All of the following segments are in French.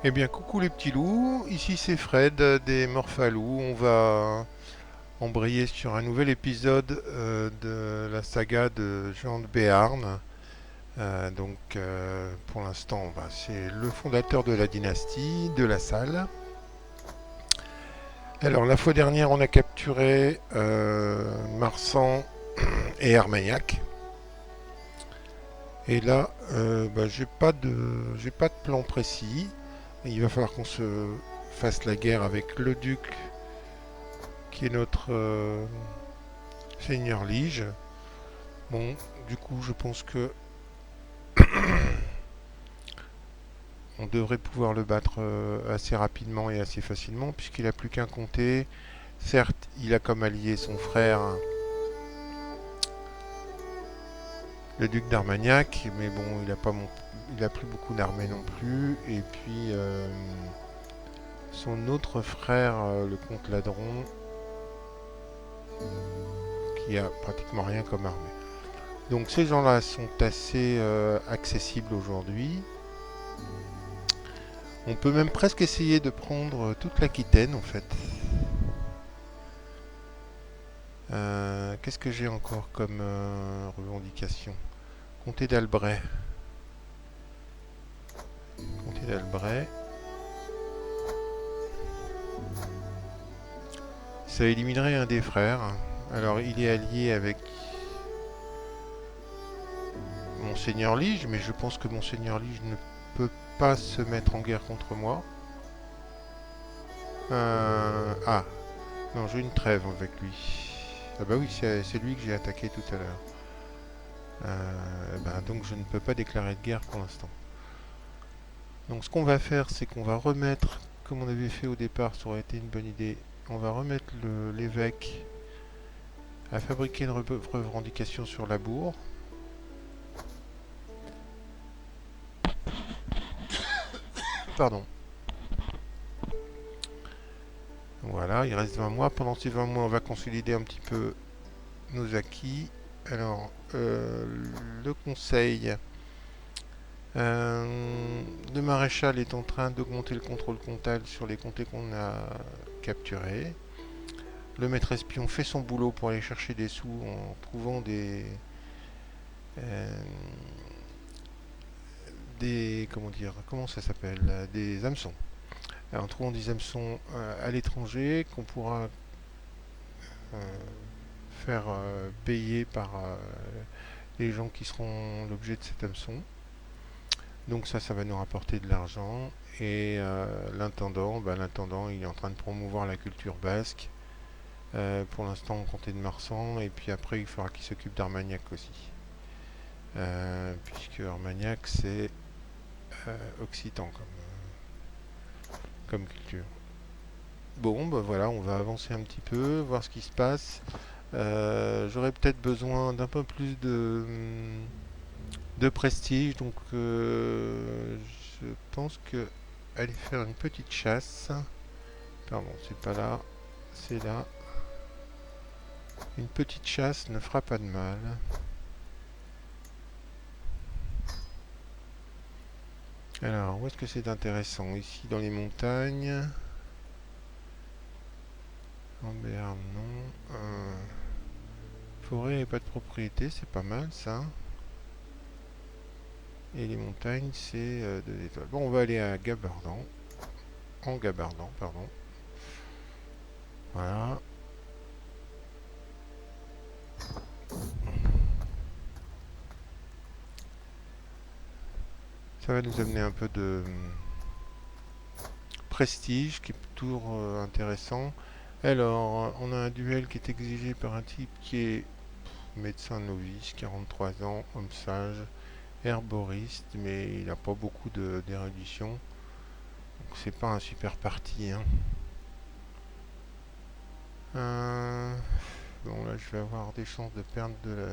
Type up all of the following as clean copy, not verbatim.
Eh bien, coucou les petits loups, ici c'est Fred des Morphalous. On va embrayer sur un nouvel épisode de la saga de Jean de Béarn. Pour l'instant, c'est le fondateur de la dynastie de la Salle. Alors, la fois dernière, on a capturé Marsan et Armagnac. Et là, j'ai pas de plan précis. Il va falloir qu'on se fasse la guerre avec le duc qui est notre seigneur Lige. Bon, du coup, je pense que on devrait pouvoir le battre assez rapidement et assez facilement, puisqu'il a plus qu'un comté. Certes, il a comme allié son frère, le duc d'Armagnac, mais bon, il a plus beaucoup d'armées non plus. Et puis, son autre frère, le comte Ladron, qui a pratiquement rien comme armée. Donc ces gens-là sont assez accessibles aujourd'hui. On peut même presque essayer de prendre toute l'Aquitaine en fait. Qu'est-ce que j'ai encore comme revendication? Comté d'Albret. Comté d'Albret. Ça éliminerait un des frères. Alors il est allié avec Monseigneur Lige, mais je pense que Monseigneur Lige ne peut pas se mettre en guerre contre moi. Ah, non, j'ai une trêve avec lui. Ah bah oui, c'est lui que j'ai attaqué tout à l'heure. Donc je ne peux pas déclarer de guerre pour l'instant. Donc ce qu'on va faire, c'est qu'on va remettre, comme on avait fait au départ, ça aurait été une bonne idée, on va remettre l'évêque à fabriquer une revendication sur la bourre. Pardon. Voilà, il reste 20 mois. Pendant ces 20 mois, on va consolider un petit peu nos acquis. Alors, le conseil, le maréchal est en train d'augmenter le contrôle comptable sur les comtés qu'on a capturés. Le maître espion fait son boulot pour aller chercher des sous en trouvant euh, comment ça s'appelle, des hameçons. En trouvant des hameçons à l'étranger qu'on pourra euh, faire payer par les gens qui seront l'objet de cet hameçon. Donc ça va nous rapporter de l'argent. Et l'intendant, il est en train de promouvoir la culture basque. Pour l'instant, on comptait de Marsan, et puis après, il faudra qu'il s'occupe d'Armagnac aussi. Puisque Armagnac, c'est occitan comme culture. Bon, voilà, on va avancer un petit peu, voir ce qui se passe. J'aurais peut-être besoin d'un peu plus de prestige, donc je pense que aller faire une petite chasse. Pardon, c'est pas là, c'est là. Une petite chasse ne fera pas de mal. Alors, où est-ce que c'est intéressant? Ici, dans les montagnes. En Béarn, non. Forêt et pas de propriété, c'est pas mal ça. Et les montagnes, c'est 2 étoiles. Bon, on va aller à Gabardan. En Gabardan, pardon. Voilà. Ça va nous amener un peu de prestige, qui est toujours intéressant. Alors, on a un duel qui est exigé par un type qui est médecin novice, 43 ans, homme sage, herboriste, mais il n'a pas beaucoup d'érudition. Donc c'est pas un super parti, hein. Euh, bon là je vais avoir des chances de perdre de la...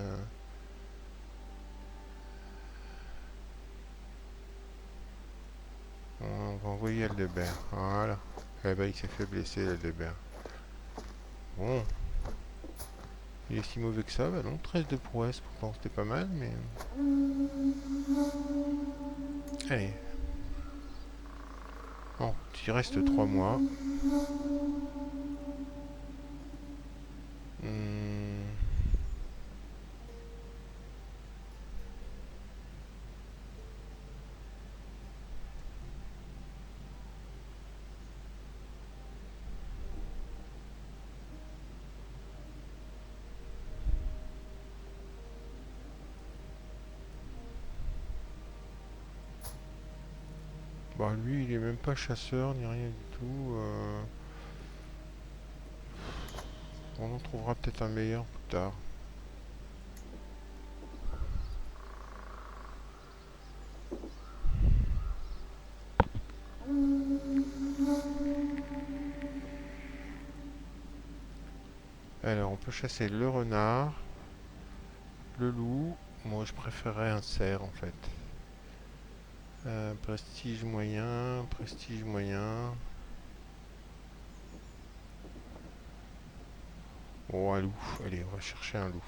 On va envoyer Aldebert. Voilà. Eh ben il s'est fait blesser Aldebert. Bon. Il est si mauvais que ça, bah non, 13 de prouesse, pourtant c'était pas mal, mais... Allez. Bon, il reste 3 mois. Hmm. Bah lui, il est même pas chasseur ni rien du tout. On en trouvera peut-être un meilleur plus tard. Alors, on peut chasser le renard, le loup. Moi, je préférerais un cerf en fait. Prestige moyen, prestige moyen. Oh, un loup. Allez, on va chercher un loup.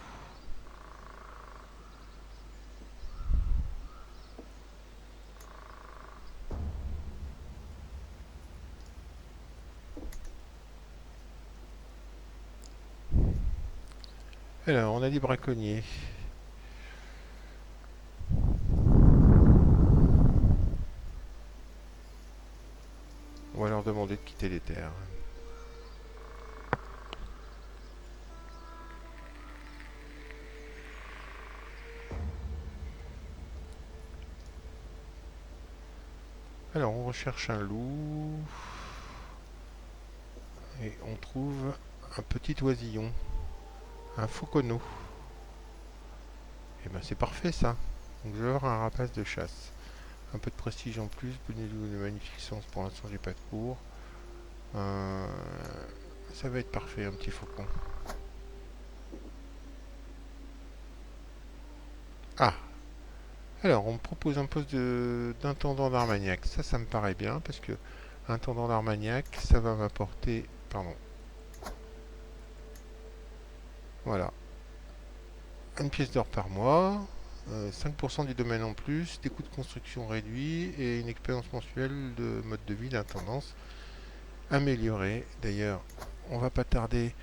Alors, on a des braconniers. On va leur demander de quitter les terres. Alors, on recherche un loup. Et on trouve un petit oisillon. Un fauconneau. Et ben, c'est parfait ça. Donc, je vais avoir un rapace de chasse. Un peu de prestige en plus. De magnifique sens. Pour l'instant, j'ai pas de cours. Euh, Ça va être parfait, un petit faucon. Ah, alors on me propose un poste d'intendant d'Armagnac. Ça me paraît bien parce que intendant d'Armagnac, ça va m'apporter, pardon, voilà, une pièce d'or par mois, 5% du domaine en plus, des coûts de construction réduits et une expérience mensuelle de mode de vie d'intendance améliorée. D'ailleurs, on va pas tarder.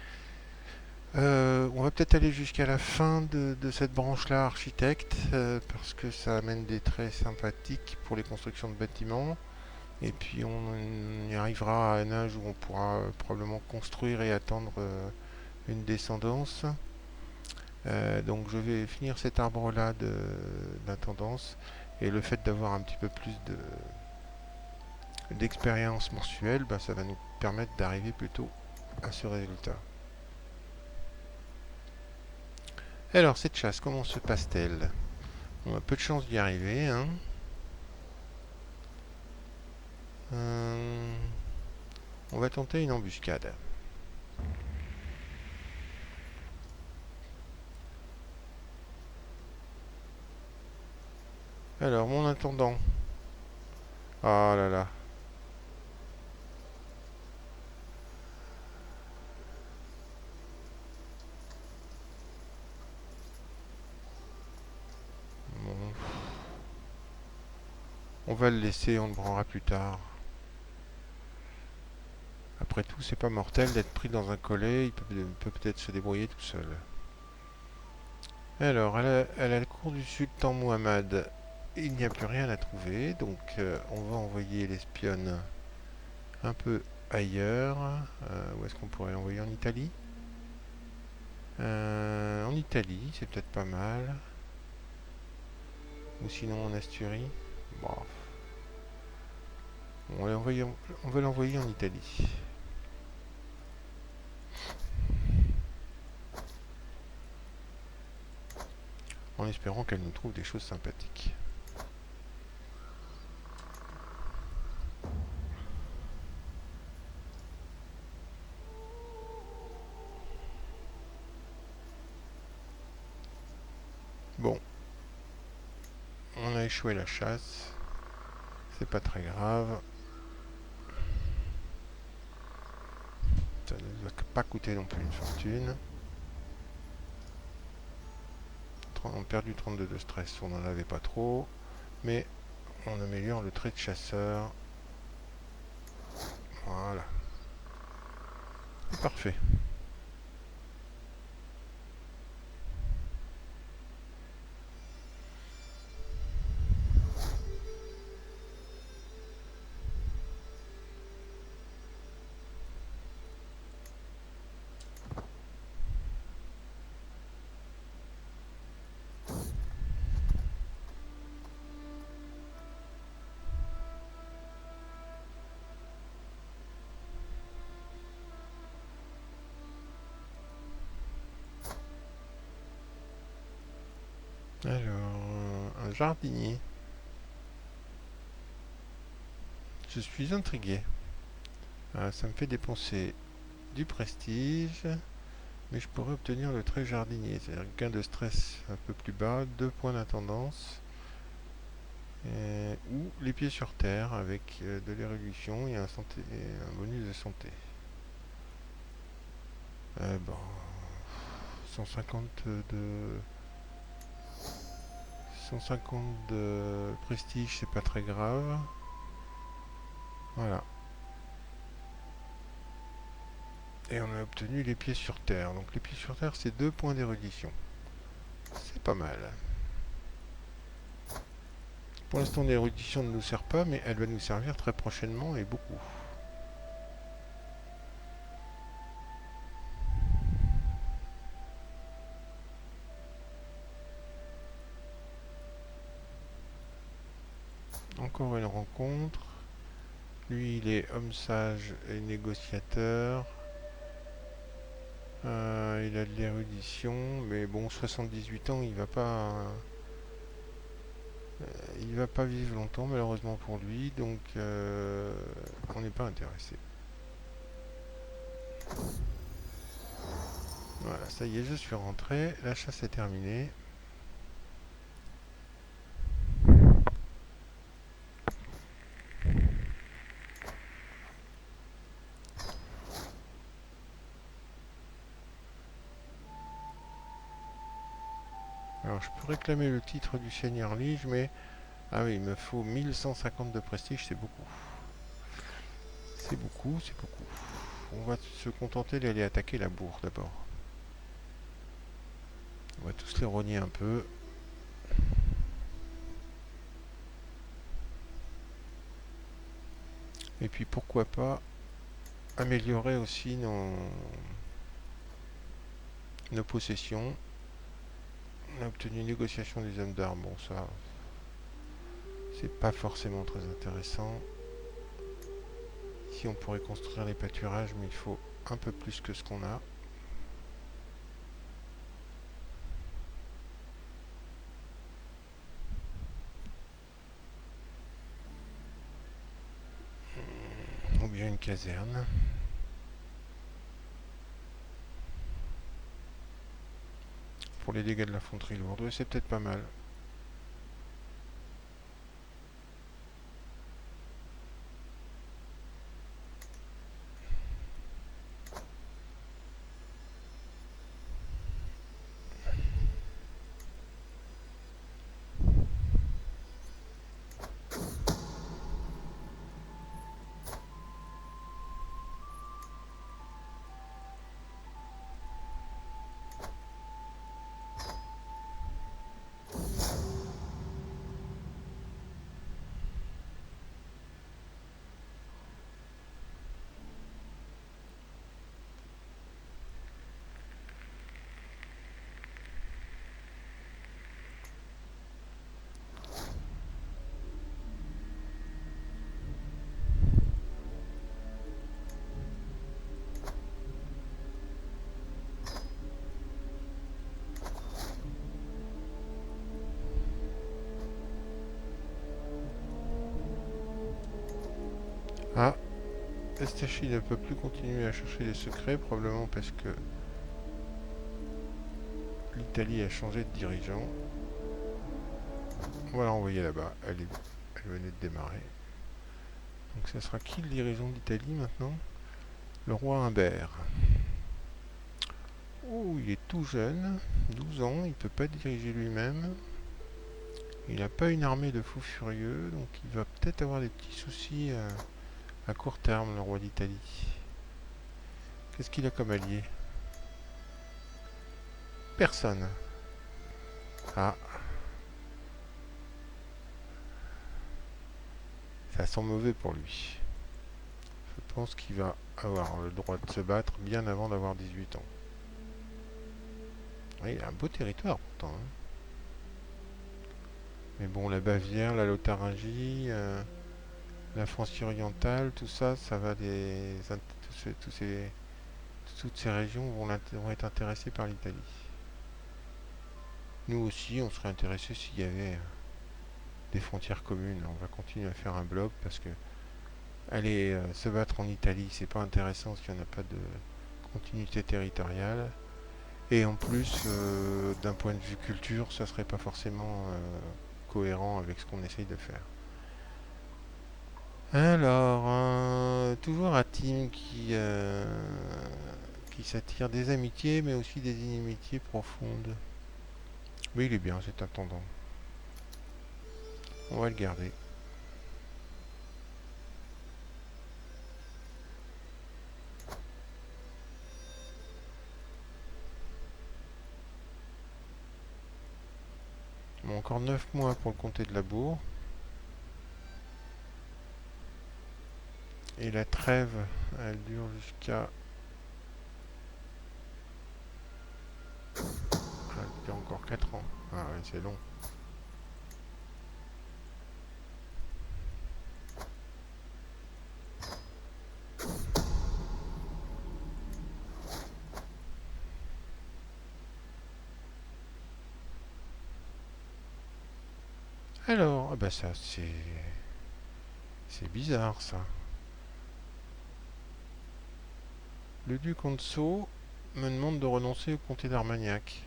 On va peut-être aller jusqu'à la fin de cette branche-là, architecte, parce que ça amène des traits sympathiques pour les constructions de bâtiments. Et puis on y arrivera à un âge où on pourra probablement construire et attendre une descendance. Donc je vais finir cet arbre-là d'intendance. Et le fait d'avoir un petit peu plus d'expérience mensuelle, bah, ça va nous permettre d'arriver plutôt à ce résultat. Alors cette chasse, comment se passe-t-elle? On a peu de chance d'y arriver, hein. Euh, on va tenter une embuscade. Alors, mon intendant. Ah là là. Bon, on va le laisser, on le prendra plus tard. Après tout, c'est pas mortel d'être pris dans un collet, il peut peut-être se débrouiller tout seul. Alors, à la cour du sultan Muhammad, il n'y a plus rien à trouver, donc on va envoyer l'espionne un peu ailleurs. Où est-ce qu'on pourrait l'envoyer? En Italie? En Italie, c'est peut-être pas mal. Ou sinon en Asturie. Bon, on va l'envoyer en Italie. En espérant qu'elle nous trouve des choses sympathiques. Bon, on a échoué la chasse. C'est pas très grave. Ça ne nous a pas coûté non plus une fortune. On a perdu 32 de stress, on n'en avait pas trop. Mais on améliore le trait de chasseur. Voilà. C'est parfait. Alors, un jardinier. Je suis intrigué. Ça me fait dépenser du prestige, mais je pourrais obtenir le trait jardinier, c'est-à-dire gain de stress un peu plus bas, 2 points d'intendance, ou les pieds sur terre avec de l'érudition et un bonus de santé. Bon, 150 de 150 de prestige, c'est pas très grave. Voilà. Et on a obtenu les pieds sur terre. Donc les pieds sur terre, c'est 2 points d'érudition. C'est pas mal. Pour l'instant, l'érudition ne nous sert pas, mais elle va nous servir très prochainement et beaucoup. Encore une rencontre. Lui, il est homme sage et négociateur. Il a de l'érudition, mais bon, 78 ans, il va pas vivre longtemps, malheureusement pour lui, donc on n'est pas intéressé. Voilà, ça y est, je suis rentré. La chasse est terminée. Alors, je peux réclamer le titre du seigneur Lige, mais... Ah oui, il me faut 1150 de prestige, c'est beaucoup. C'est beaucoup, c'est beaucoup. On va se contenter d'aller attaquer la bourre d'abord. On va tous les rogner un peu. Et puis pourquoi pas améliorer aussi nos possessions. On a obtenu une négociation des hommes d'armes. Bon, ça, c'est pas forcément très intéressant. Ici, on pourrait construire les pâturages, mais il faut un peu plus que ce qu'on a. Ou bien une caserne. Pour les dégâts de l'infanterie lourde, c'est peut-être pas mal. Ah, Estachi ne peut plus continuer à chercher des secrets, probablement parce que l'Italie a changé de dirigeant. On va l'envoyer là-bas. Elle venait de démarrer. Donc ça sera qui le dirigeant d'Italie maintenant? Le roi Humbert. Oh, il est tout jeune, 12 ans, il peut pas diriger lui-même. Il n'a pas une armée de fous furieux, donc il va peut-être avoir des petits soucis À court terme, le roi d'Italie. Qu'est-ce qu'il a comme allié? Personne. Ah, ça sent mauvais pour lui. Je pense qu'il va avoir le droit de se battre bien avant d'avoir 18 ans. Oui, il a un beau territoire pourtant, hein. Mais bon, la Bavière, la Lotharingie, la France orientale, tout ça, ça va toutes ces régions vont être intéressées par l'Italie. Nous aussi, on serait intéressés s'il y avait des frontières communes. On va continuer à faire un bloc parce que aller se battre en Italie, c'est pas intéressant s'il n'y en a pas de continuité territoriale. Et en plus, d'un point de vue culture, ça serait pas forcément cohérent avec ce qu'on essaye de faire. Alors, toujours un team qui s'attire des amitiés, mais aussi des inimitiés profondes. Mais il est bien, cet intendant. On va le garder. Bon, encore 9 mois pour le comté de la Bourg. Et la trêve, elle dure jusqu'à... Elle dure encore 4 ans. Ah ouais, c'est long. Alors, ah bah ça, c'est bizarre ça. Le duc en dessous me demande de renoncer au comté d'Armagnac.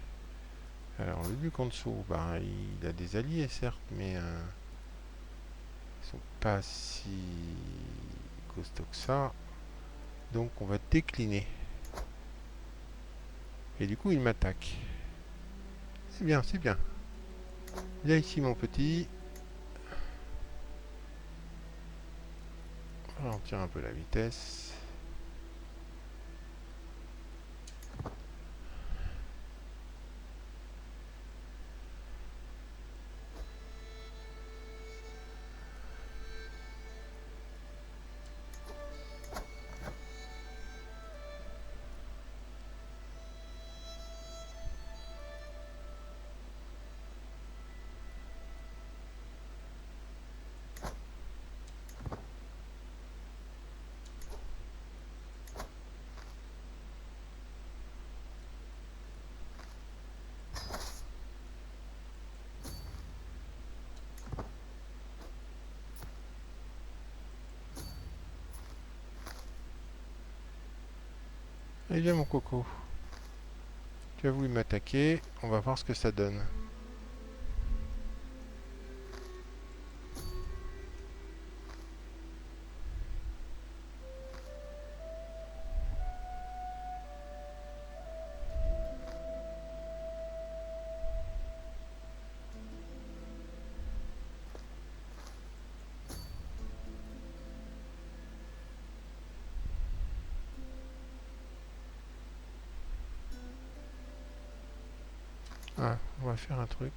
Alors, le duc en dessous, bah, il a des alliés certes, mais ils sont pas si costauds que ça. Donc, on va décliner. Et du coup, il m'attaque. C'est bien, c'est bien. Viens ici, mon petit. On tire un peu la vitesse. Eh bien, mon coco. Tu as voulu m'attaquer. On va voir ce que ça donne. Ah, on va faire un truc.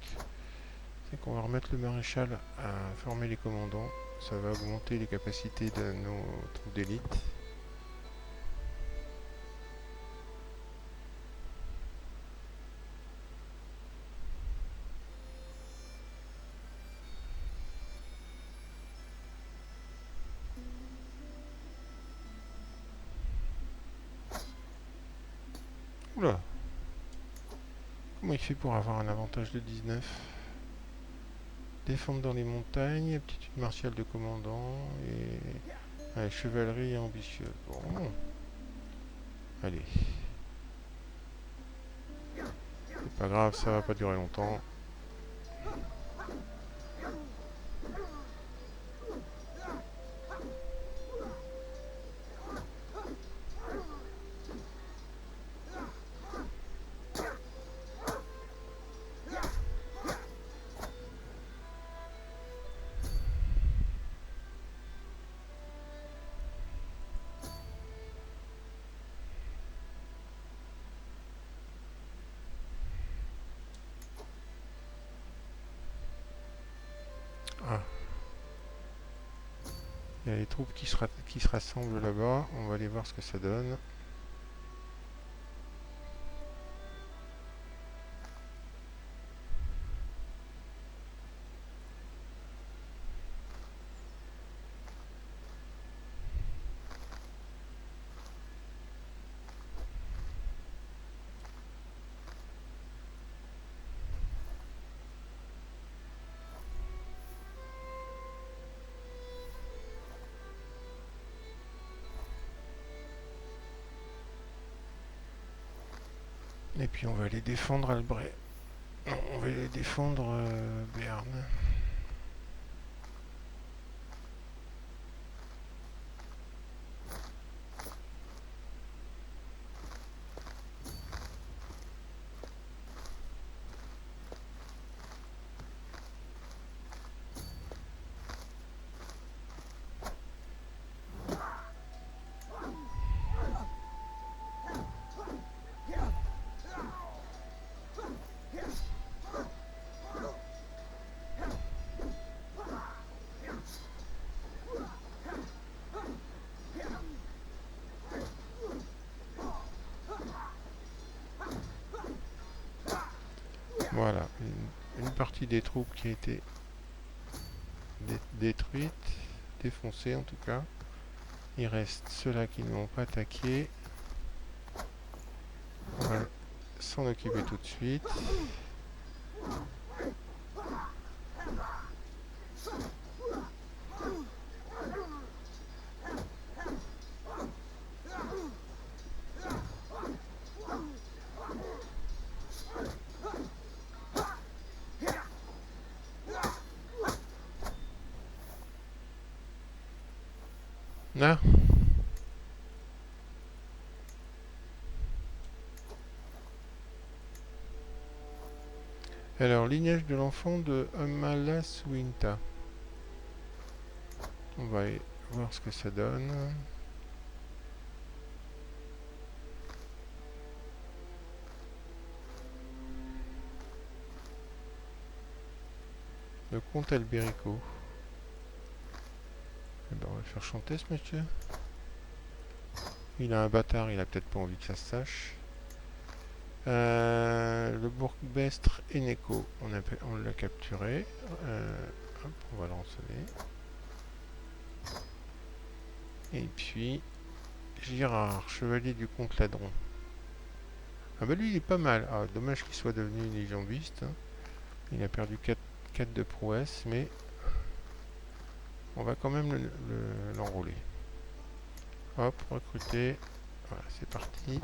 C'est qu'on va remettre le maréchal à former les commandants. Ça va augmenter les capacités de nos troupes d'élite. Oula! Comment il fait pour avoir un avantage de 19? Défendre dans les montagnes, aptitude martiale de commandant et chevalerie ambitieuse. Bon, allez. C'est pas grave, ça va pas durer longtemps. Il y a les troupes qui se rassemblent là-bas. On va aller voir ce que ça donne. Et puis on va aller défendre Albret. Non, on va aller défendre Béarn. Voilà, une partie des troupes qui a été détruite, défoncée en tout cas. Il reste ceux-là qui ne vont pas attaquer. On va s'en occuper tout de suite. Là. Alors, lignage de l'enfant de Amalasuinta. On va aller voir ce que ça donne. Le comte Alberico. Eh ben, on va le faire chanter ce monsieur. Il a un bâtard, il a peut-être pas envie que ça se sache. Le bourgmestre Eneco, on l'a capturé. Hop, on va le rançonner. Et puis, Girard, chevalier du comte Ladron. Ah bah lui il est pas mal. Ah, dommage qu'il soit devenu légiambiste. Hein. Il a perdu 4 de prouesse, mais on va quand même l'enrôler. Hop, recruter. Voilà, c'est parti.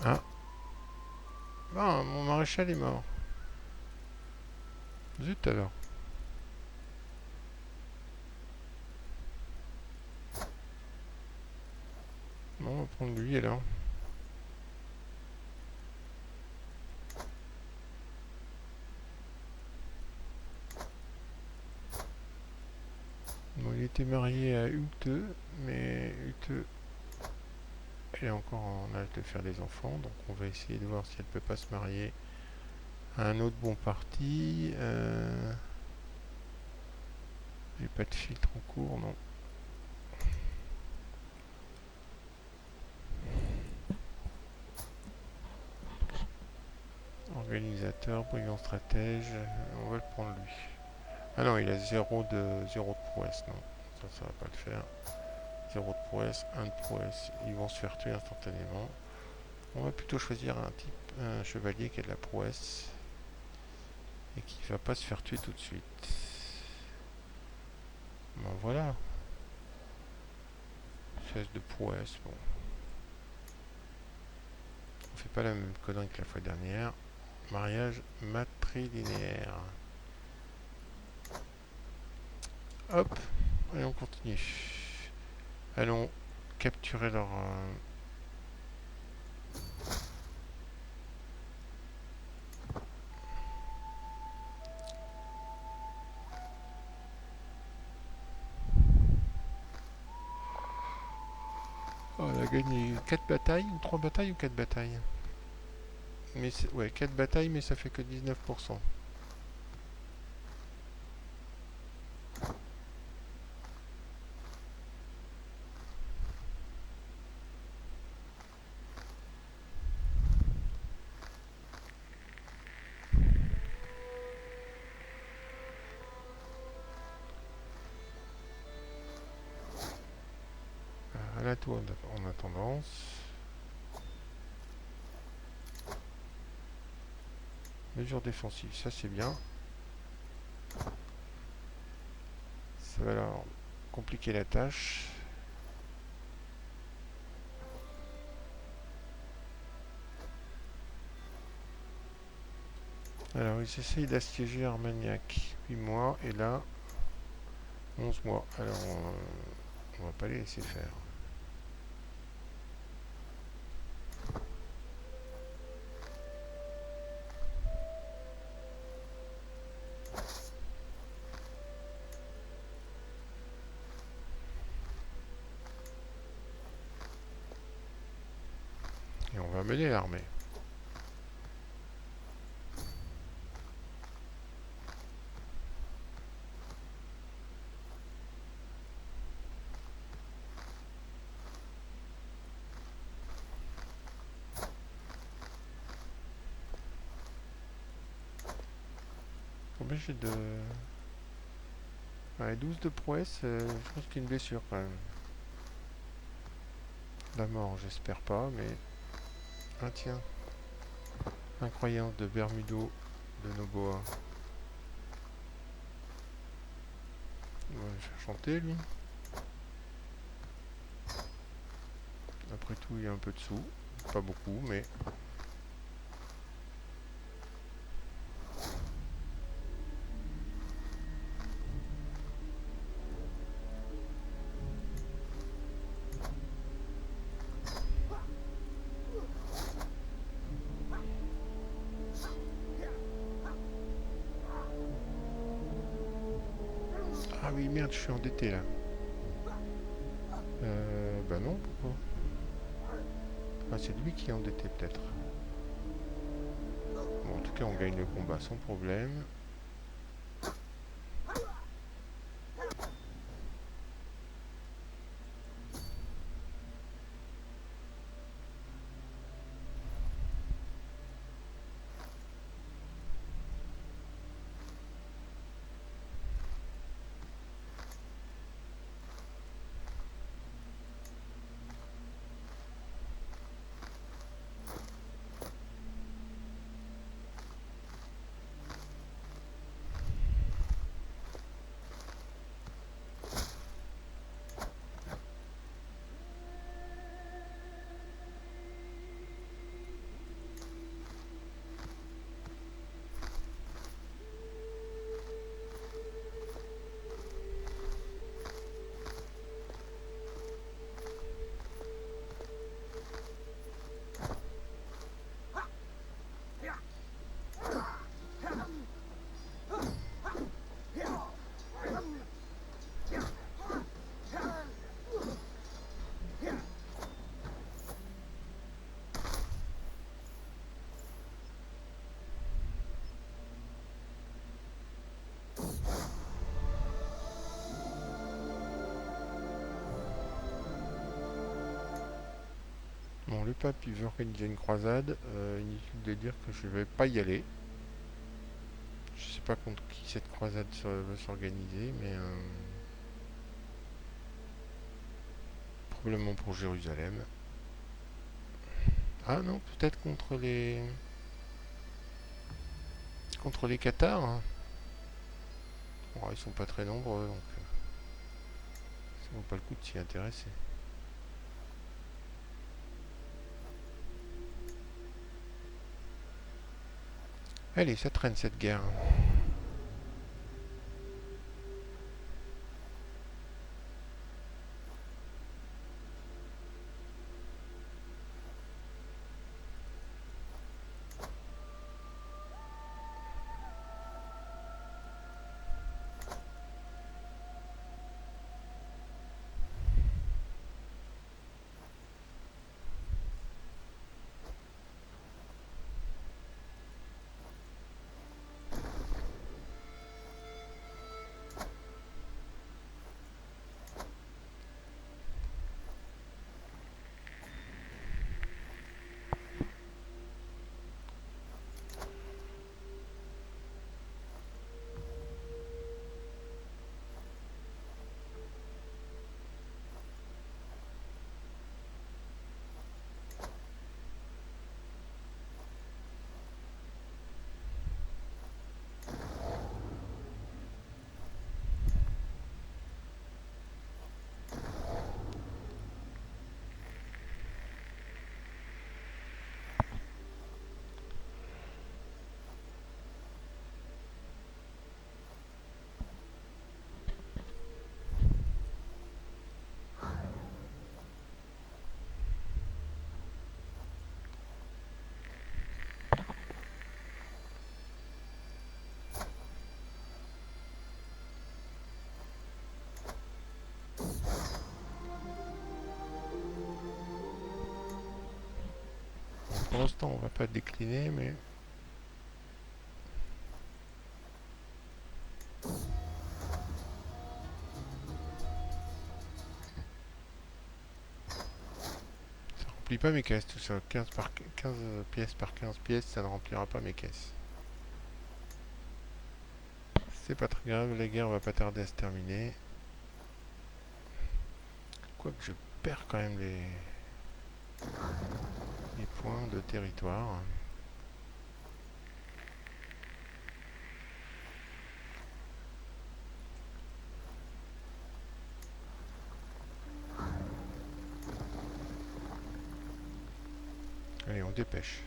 Ah, bon, mon maréchal est mort. Zut alors. Bon, on va prendre lui alors. Bon, il était marié à Ute, mais Ute, elle est encore en âge de faire des enfants, donc on va essayer de voir si elle peut pas se marier à un autre bon parti. J'ai pas de filtre en cours, non. Organisateur, brillant stratège. On va va le prendre lui. Ah non, il a 0 de prouesse, non. Ça va pas le faire. 0 de prouesse, 1 de prouesse. Ils vont se faire tuer instantanément. On va plutôt choisir un chevalier qui a de la prouesse et qui va pas se faire tuer tout de suite. Bon voilà. 16 de prouesse, bon. On fait pas la même connerie que la fois dernière. Mariage matrilinéaire. Hop, allez on continue. Allons capturer leur... Oh, on a gagné 4 batailles, ou 3 batailles ou 4 batailles. Mais ouais, 4 batailles, mais ça fait que 19%. À la tour, on a tendance. Mesure défensive, ça c'est bien. Ça va leur compliquer la tâche. Alors, ils essayent d'assiéger Armagnac. 8 mois, et là, 11 mois. Alors, on va pas les laisser faire. Et on va mener l'armée. Combien j'ai de... Ouais, 12 de prouesse, je pense qu'il y a une blessure quand même. La mort, j'espère pas, mais... Ah tiens. Incroyance de Bermudo de Noboa. Il va me faire chanter, lui. Après tout, il y a un peu de sous. Pas beaucoup, mais... Ah oui, merde, je suis endetté, là. Bah non, pourquoi? Ah, c'est lui qui est endetté, peut-être. Bon, en tout cas, on gagne le combat sans problème. Bon, le pape, il veut organiser une croisade. Inutile de dire que je vais pas y aller. Je sais pas contre qui cette croisade va s'organiser, mais probablement pour Jérusalem. Ah non, peut-être contre les Cathares, hein. Bon, ils sont pas très nombreux, donc ça vaut pas le coup de s'y intéresser. Allez, ça traîne cette guerre. Pour l'instant, on va pas décliner, mais ça remplit pas mes caisses tout ça. 15 pièces par 15 pièces, ça ne remplira pas mes caisses. C'est pas très grave, la guerre va pas tarder à se terminer. Quoique je perds quand même les points de territoire. Allez, on dépêche.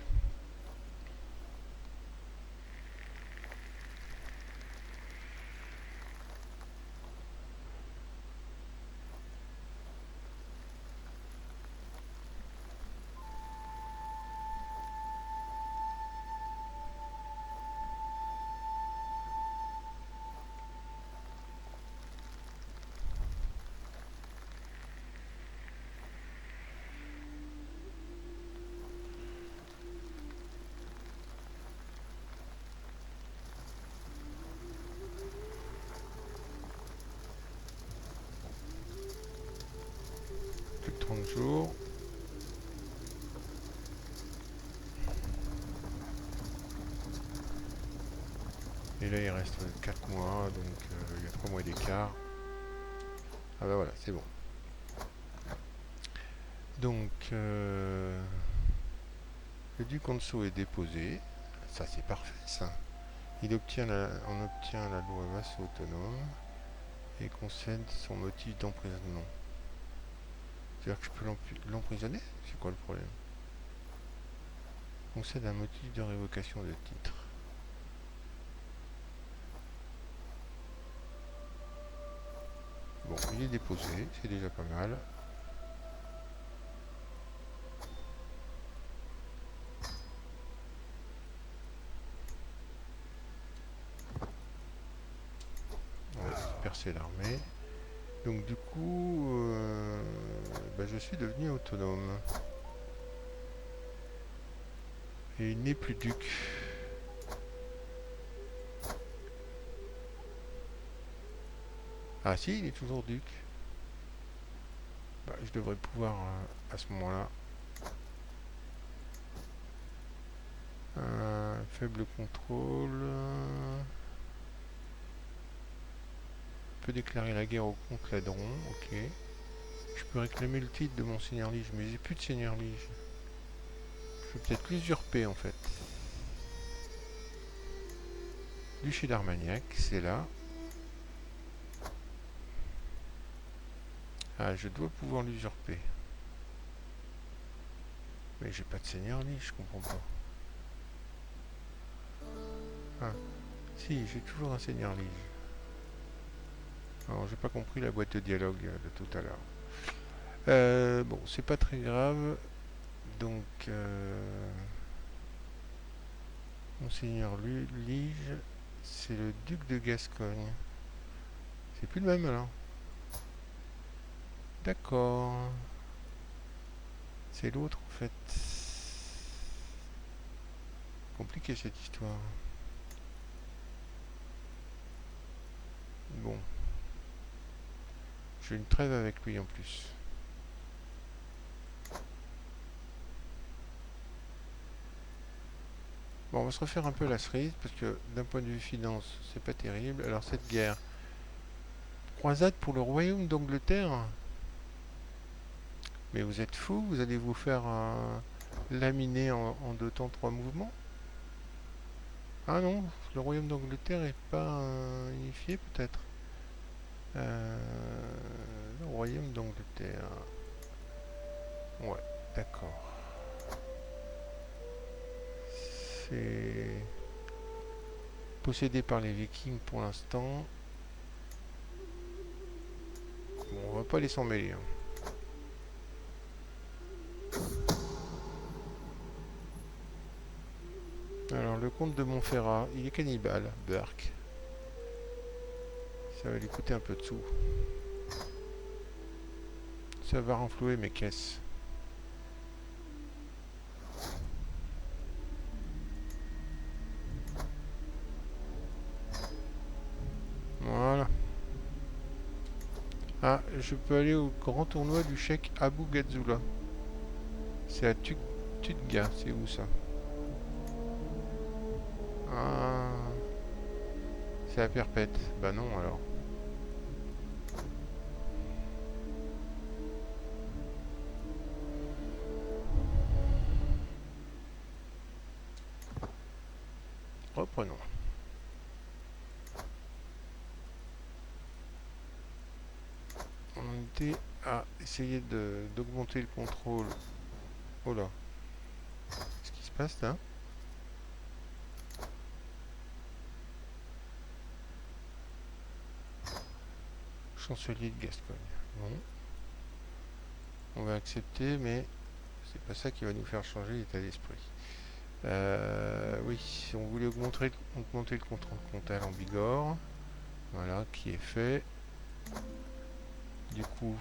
Plus de 30 jours. Et là, il reste 4 mois, donc il y a 3 mois d'écart. Ah bah voilà, c'est bon. Donc, le duc Anso est déposé. Ça, c'est parfait, ça. On obtient la loi vassaux autonome et concède son motif d'emprisonnement. C'est-à-dire que je peux l'emprisonner? C'est quoi le problème? Concède un motif de révocation de titre. Bon, il est déposé, c'est déjà pas mal. On va disperser l'armée. Donc du coup, je suis devenu autonome. Et il n'est plus duc. Ah si, il est toujours duc. Je devrais pouvoir, à ce moment-là, faible contrôle. peux déclarer la guerre au comte Ladron, ok. Je peux réclamer le titre de mon seigneur lige, mais j'ai plus de seigneur lige. Je peux peut-être l'usurper en fait. Duché d'Armagnac, c'est là. Ah, je dois pouvoir l'usurper. Mais j'ai pas de seigneur lige, je comprends pas. Ah, si, j'ai toujours un seigneur lige. Alors, j'ai pas compris la boîte de dialogue de tout à l'heure. Bon, c'est pas très grave. Donc, Monseigneur Lige, c'est le duc de Gascogne. C'est plus le même alors. D'accord. C'est l'autre en fait. Compliqué cette histoire. Bon. J'ai une trêve avec lui en plus. Bon, on va se refaire un peu la cerise parce que d'un point de vue finance, c'est pas terrible. Alors cette guerre. Croisade pour le royaume d'Angleterre. Mais vous êtes fou, vous allez vous faire laminer en 2 temps 3 mouvements. Ah non, le royaume d'Angleterre est pas unifié peut-être. Le royaume d'Angleterre. Ouais, d'accord. C'est possédé par les Vikings pour l'instant. Bon, on va pas les s'en mêler, hein. Alors, le comte de Montferrat, il est cannibale, Burke. Ça va lui coûter un peu de sous. Ça va renflouer mes caisses. Voilà. Ah, je peux aller au grand tournoi du cheikh Abou Gazzoula. C'est à Tudga, c'est où ça? Ah, c'est à Perpète. Bah non alors. Reprenons. On était à essayer d'augmenter le contrôle. Oh là. Qu'est-ce qui se passe là? Chancelier de Gascogne. Bon. On va accepter, mais c'est pas ça qui va nous faire changer l'état d'esprit. Oui, si on voulait augmenter le contrôle comtal en Bigorre. Voilà, qui est fait. Du coup,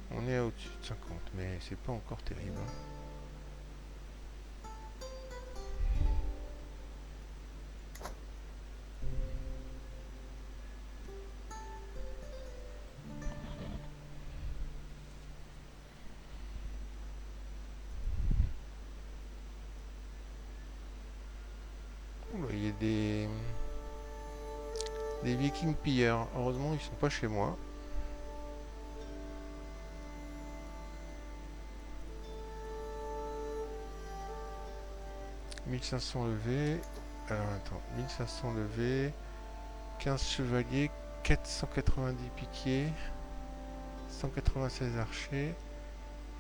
on est au-dessus de 50, mais c'est pas encore terrible, hein. Oula, il y a des vikings pilleurs. Heureusement, ils sont pas chez moi. « 1500 levés. Alors attends, 1500 levés. 15 chevaliers, 490 piquiers, 196 archers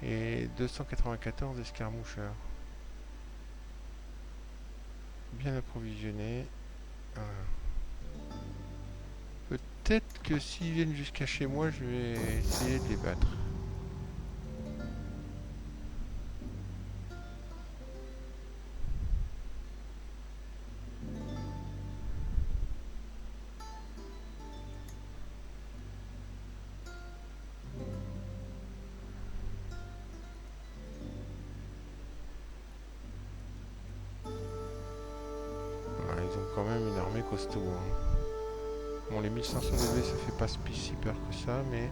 et 294 escarmoucheurs. Bien approvisionné. Voilà. Peut-être que s'ils viennent jusqu'à chez moi, je vais essayer de les battre. Voilà, ils ont quand même une armée costaud, hein. Bon, les 1500 levés, ça fait pas si peur que ça, mais...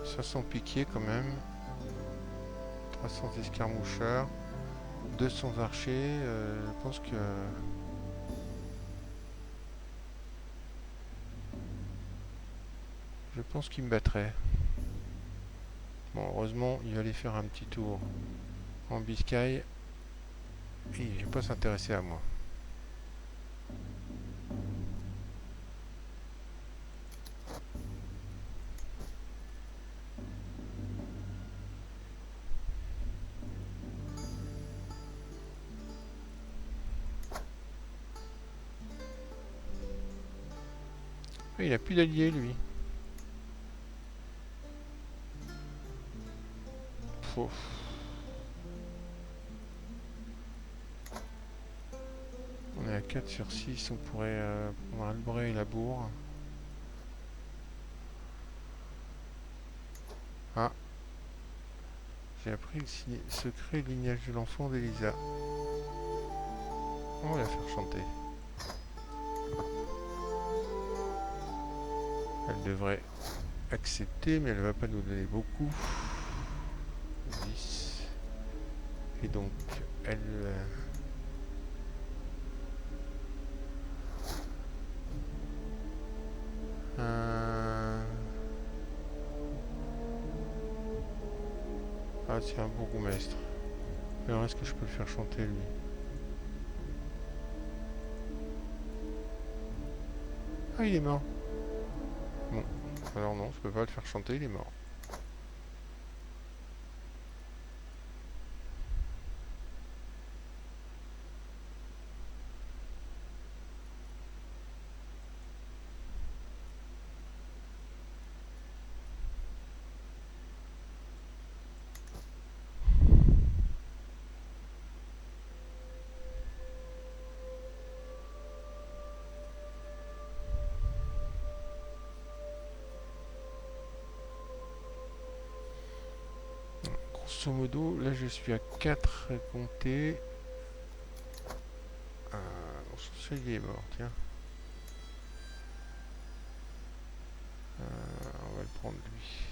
Ça 500 piquiers quand même. 300 escarmoucheurs, 200 archers. Je pense que... Je pense qu'il me battrait. Bon, heureusement, il va aller faire un petit tour en Biscaye. Et il va pas s'intéresser à moi. Il a plus d'alliés, lui. Faut... On est à 4 sur 6, on pourrait prendre Albret et Labour. Ah, j'ai appris le secret lignage de l'enfant d'Elisa. On va la faire chanter. Elle devrait accepter, mais elle va pas nous donner beaucoup. 10. Et donc, elle... Ah, c'est un bourgmestre. Alors, est-ce que je peux le faire chanter, lui? Ah, il est mort. Bon, alors non, je peux pas le faire chanter, il est mort. Grosso modo, là je suis à 4 comptés. Ce chancelier est mort, tiens. On va le prendre lui.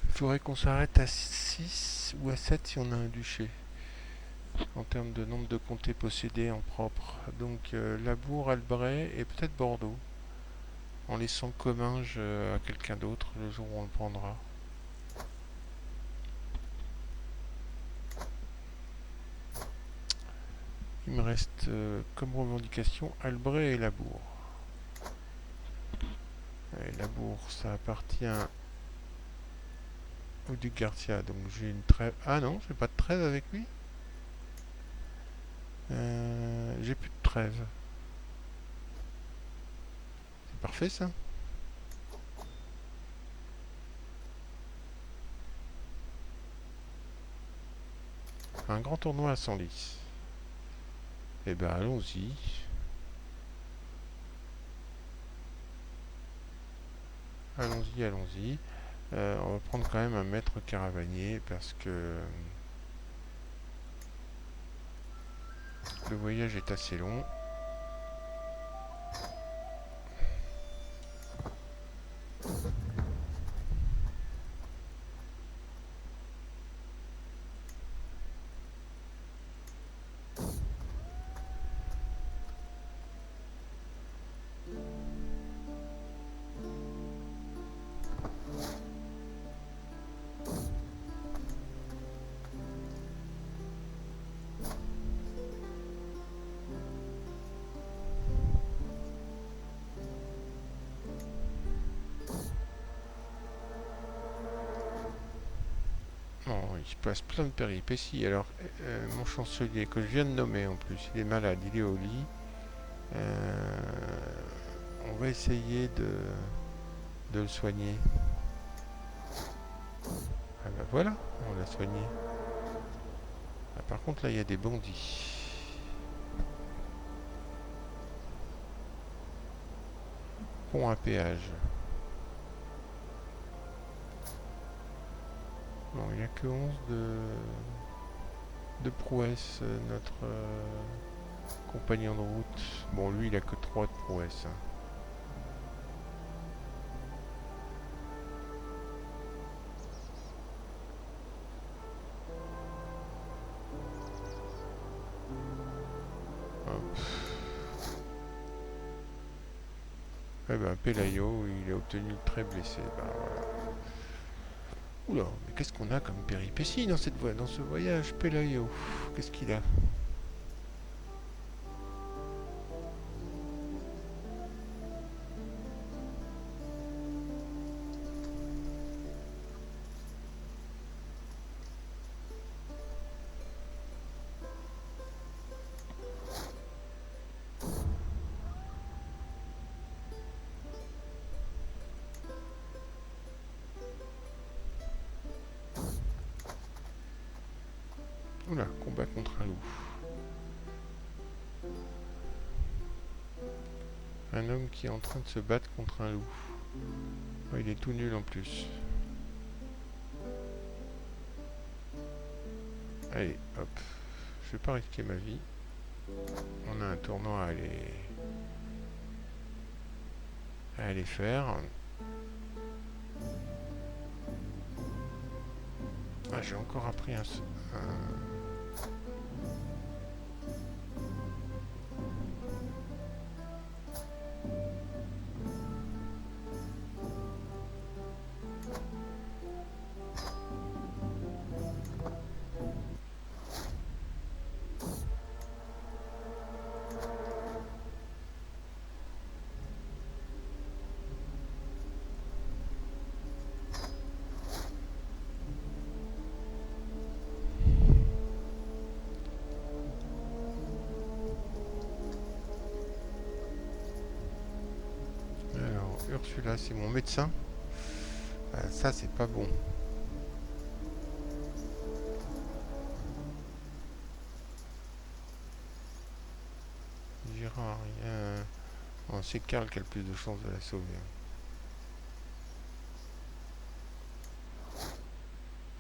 Il faudrait qu'on s'arrête à 6 ou à 7 si on a un duché. En termes de nombre de comtés possédés en propre. Donc Labour, Albret et peut-être Bordeaux. En laissant Comminges à quelqu'un d'autre le jour où on le prendra. Il me reste comme revendication Albret et Labour. Et Labour, ça appartient au duc Garcia, donc j'ai une trêve. Ah non, j'ai pas de trêve avec lui. J'ai plus de trêve. C'est parfait ça. Un grand tournoi à Senlis. Eh ben allons-y. Allons-y, allons-y. On va prendre quand même un maître caravanier parce que le voyage est assez long. Oh, il se passe plein de péripéties. Alors, mon chancelier que je viens de nommer en plus, il est malade, il est au lit. On va essayer de le soigner. Ah bah voilà, on l'a soigné. Ah, par contre, là, il y a des bandits. Pont à péage. Bon, il n'y a que 11 de prouesse, notre compagnon de route. Bon, lui, il a que 3 de prouesse. Hein. Eh ben, Pelayo, il est obtenu très blessé. Bah voilà. Oula, mais qu'est-ce qu'on a comme péripéties dans cette dans ce voyage, Pelayo? Qu'est-ce qu'il a? Oula, combat contre un loup. Un homme qui est en train de se battre contre un loup. Oh, il est tout nul en plus. Allez, hop. Je vais pas risquer ma vie. On a un tournoi à aller faire. Ah, j'ai encore appris un... Alors, Ursula, c'est mon médecin. Ça, c'est pas bon. Gérard, rien. Bon, c'est Karl qui a le plus de chances de la sauver.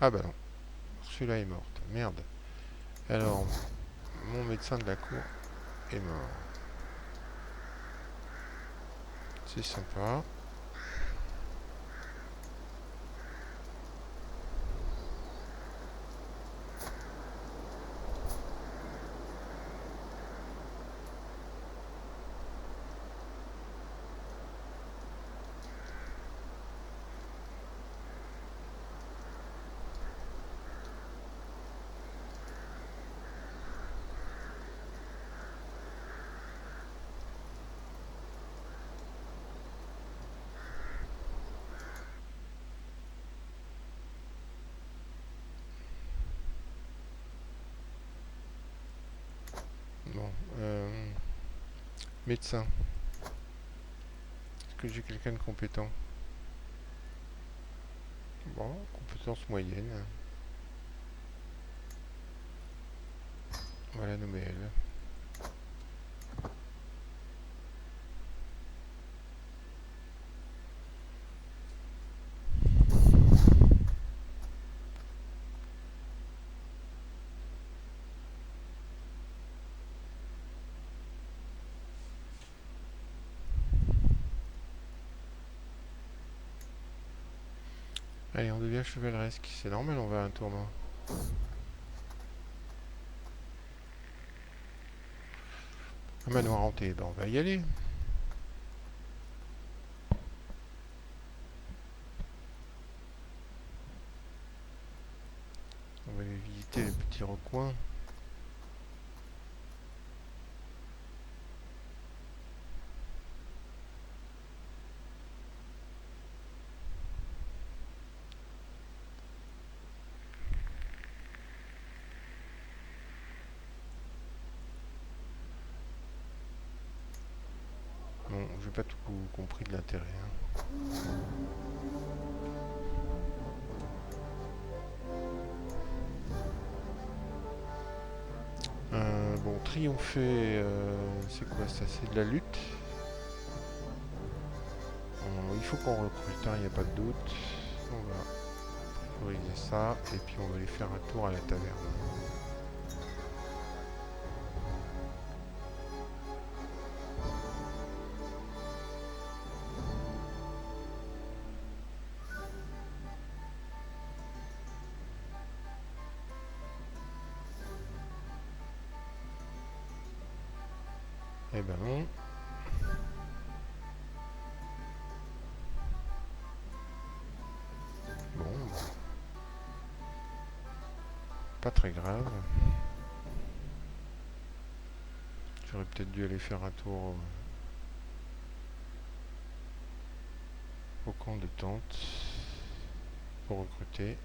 Ah bah non, Ursula est morte. Merde. Alors, mon médecin de la cour est mort. C'est sympa. Bon, médecin. Est-ce que j'ai quelqu'un de compétent? Bon, compétence moyenne. Voilà, nommé elle. Allez, on devient chevaleresque. C'est normal, on va à un tournoi. Un manoir hanté, ben on va y aller. On va aller visiter les petits recoins. Bon, j'ai pas tout compris de l'intérêt. Hein. Bon, triompher, c'est quoi ça? C'est de la lutte. Il faut qu'on recrute, il n'y a pas de doute. On va prioriser ça et puis on va aller faire un tour à la taverne. Eh ben non. pas très grave. J'aurais peut-être dû aller faire un tour au camp de tente pour recruter.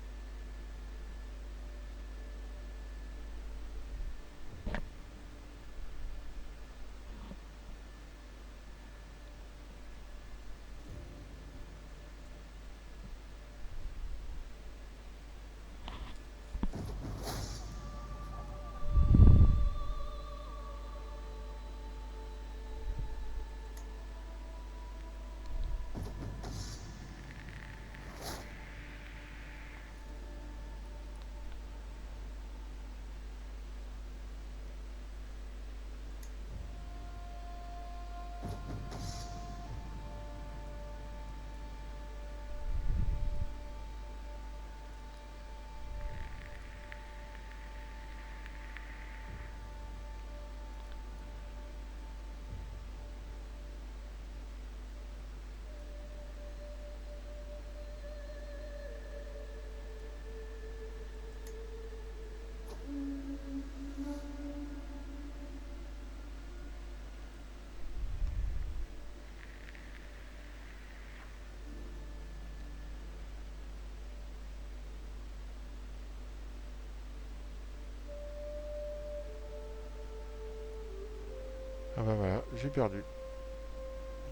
Ah bah voilà, j'ai perdu.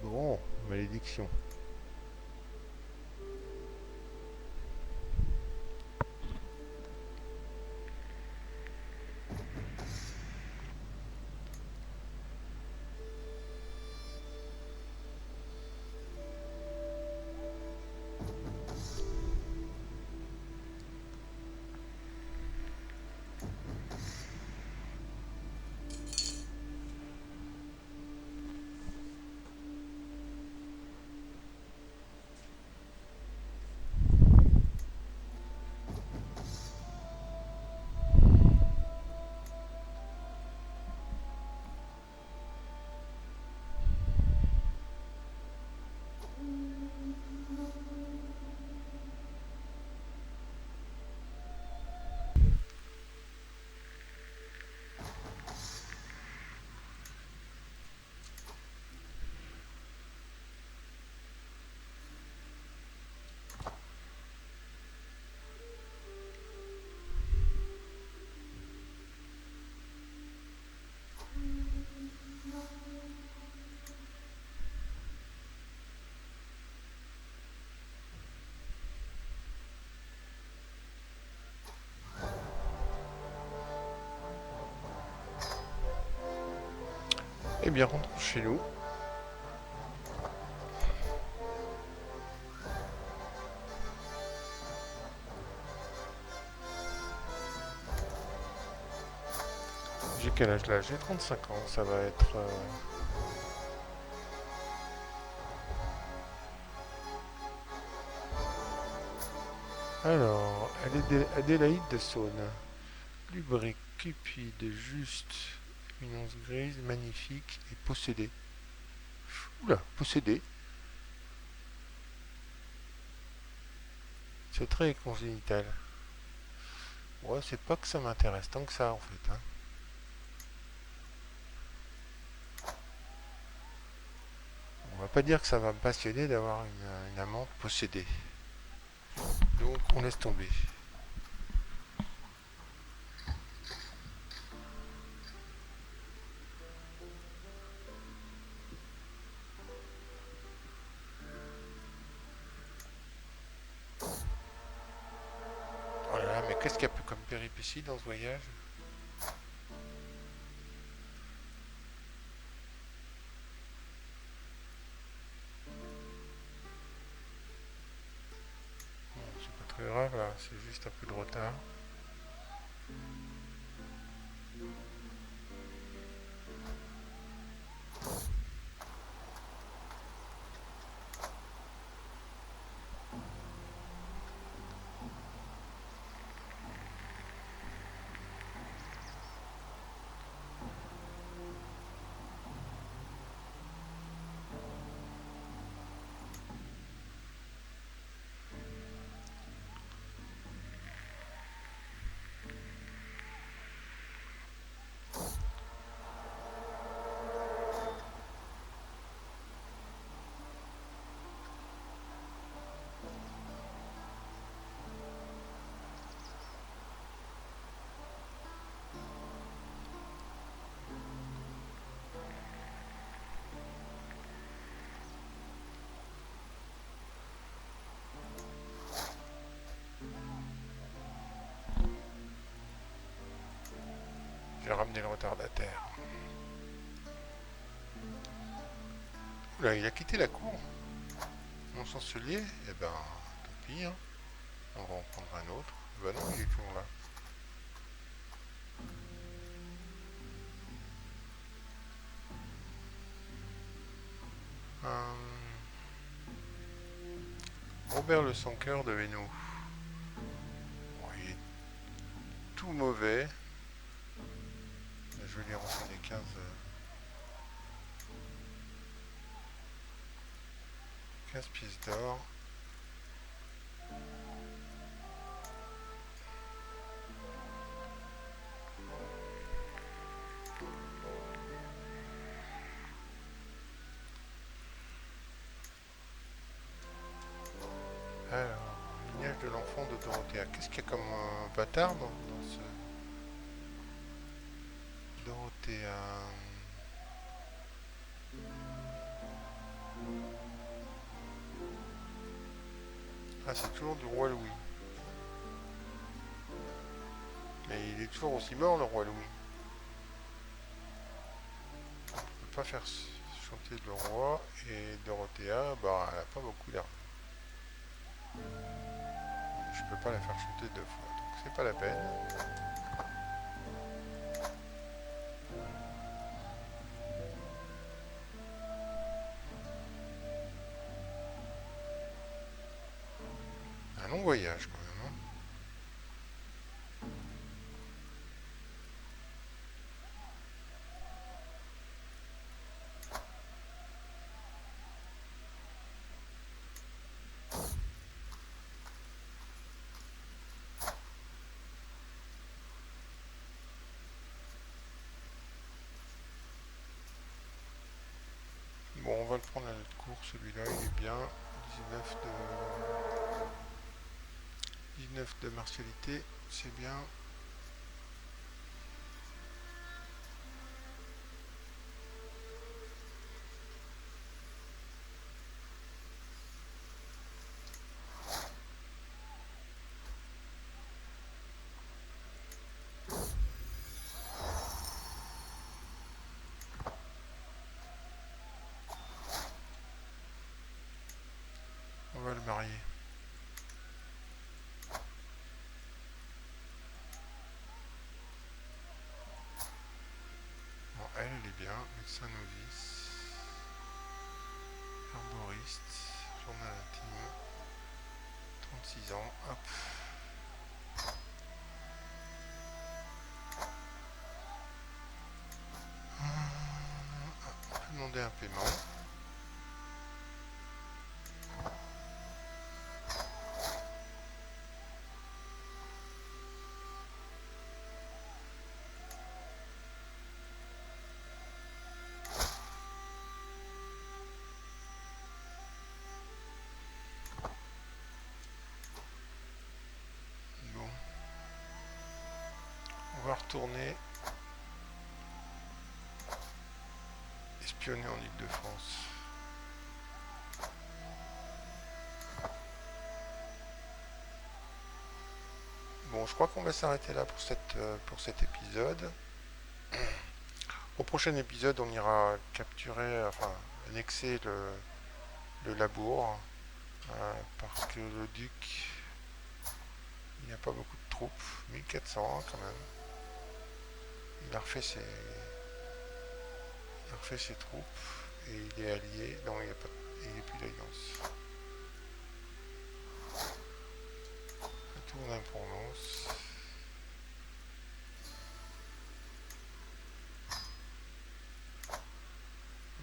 Bon, malédiction. Eh bien, rentrons chez nous. J'ai quel âge là? J'ai 35 ans, ça va être... Alors, Adélaïde de Saône. Lubrique, cupide, juste, une once grise, magnifique et possédée. Oula, possédée. C'est très congénital. Ouais, c'est pas que ça m'intéresse tant que ça en fait, hein. On va pas dire que ça va me passionner d'avoir une amante possédée. Donc on laisse tomber. Oh là là, mais qu'est-ce qu'il y a comme péripétie dans ce voyage? Bon, c'est pas très grave là, c'est juste un peu de retard. J'ai ramené le retardataire. Oula, il a quitté la cour. Mon chancelier, eh ben, tant pis, hein. On va en prendre un autre. Ben non, il est toujours là. Robert le Sans-Cœur de Hainaut. Bon, il est tout mauvais. Je vais lui renseigner 15 pièces d'or. Alors, lignage de l'enfant de Dorothée. Qu'est-ce qu'il y a comme bâtard dans ce... Dorothée. Ah, c'est toujours du roi Louis. Mais il est toujours aussi mort, le roi Louis. On ne peut pas faire chanter le roi. Et Dorothea, bah, elle n'a pas beaucoup d'argent. Je peux pas la faire chanter deux fois, donc c'est pas la peine. Un long voyage quand même. Hein. Bon, on va le prendre à notre cours, celui-là, il est bien. 19 de martialité, c'est bien. On va le marier. Bon, elle est bien. Médecin novice. Herboriste. Journal intime. 36 ans. Hop. On peut demander un paiement. Bon. On va retourner espionner en Île-de-France. Bon, je crois qu'on va s'arrêter là pour cet épisode. Au prochain épisode, on ira capturer, enfin, annexer le labour. Parce que le duc, il n'y a pas beaucoup de troupes. 1400 quand même. Il a refait ses troupes. Et il est allié. Non, il n'y a plus d'alliance. Retour d'Importance.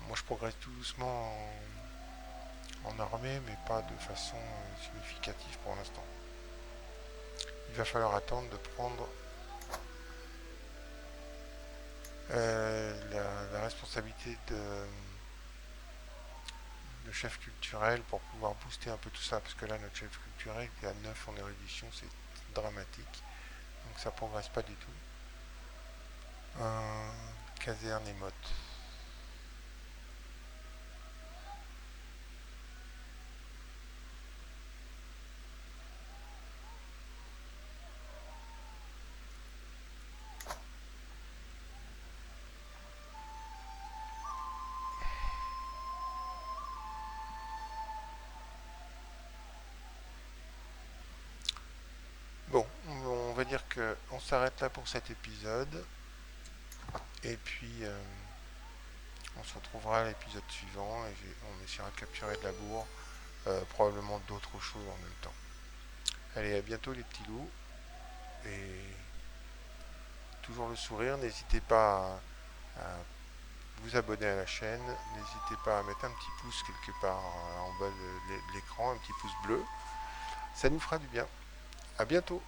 Moi, je progresse tout doucement en armée, mais pas de façon significative pour l'instant. Il va falloir attendre de prendre la responsabilité de chef culturel pour pouvoir booster un peu tout ça, parce que là, notre chef culturel qui est à 9 en érudition, c'est dramatique. Donc ça progresse pas du tout. Caserne et motte. va dire que on s'arrête là pour cet épisode. Et puis, on se retrouvera à l'épisode suivant et on essaiera de capturer de la bourre, probablement d'autres choses en même temps. Allez, à bientôt les petits loups. Et toujours le sourire, n'hésitez pas à vous abonner à la chaîne, n'hésitez pas à mettre un petit pouce quelque part en bas de l'écran, un petit pouce bleu. Ça nous fera du bien. À bientôt.